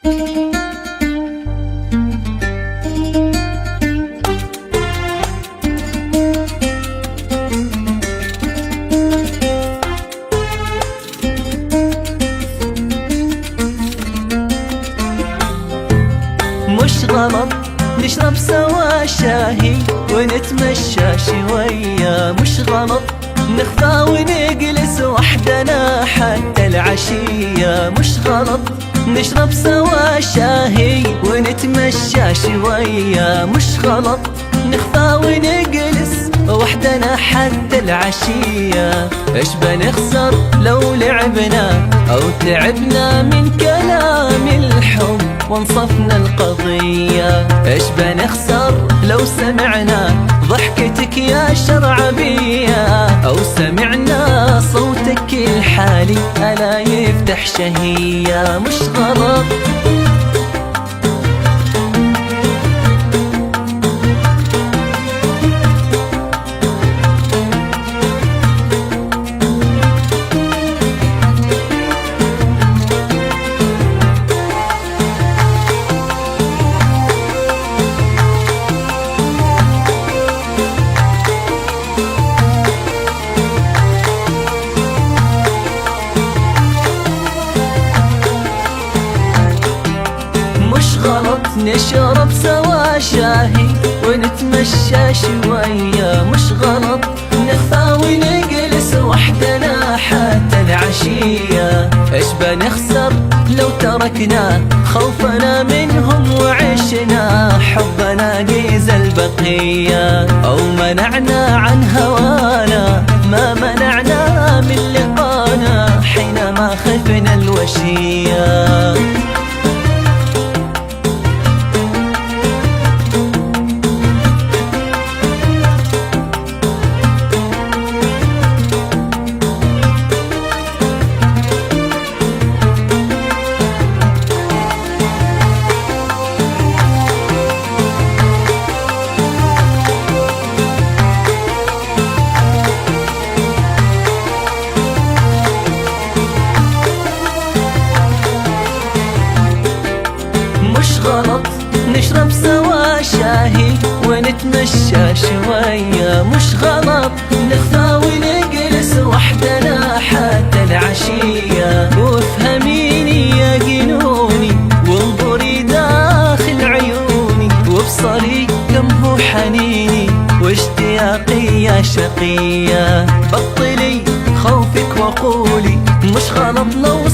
مش غلط نشرب سوا شاهي ونتمشى شوية، مش غلط نخفى ونجلس وحدنا حتى العشية، مش غلط نشرب سوا شاهي ونتمشى شوية، مش غلط نخفى ونجلس وحدنا حتى العشية. ايش بنخسر لو لعبنا أو تعبنا من كلام الحب وانصفنا القضية؟ ايش بنخسر لو سمعنا ضحكتك يا شرعبية أو سمعنا صوتك الحالي ألا يفتح شهية؟ مش غلط نشرب سوا شاهي ونتمشى شوية، مش غلط نخفى ونجلس وحدنا حتى العشية. ايش بنخسر لو تركنا خوفنا منهم وعشنا حبنا جيز البقية، أو منعنا عن هوانا ما منعنا من لقانا حينما خفنا الوشية. نشرب سوا شاهي ونتمشى شوية، مش غلط نخفى ونجلس وحدنا حتى العشية. وافهميني يا جنوني وانظري داخل عيوني وابصري كم هو حنيني واشتياقي يا شقية. بطلي خوفك وقولي مش غلط لو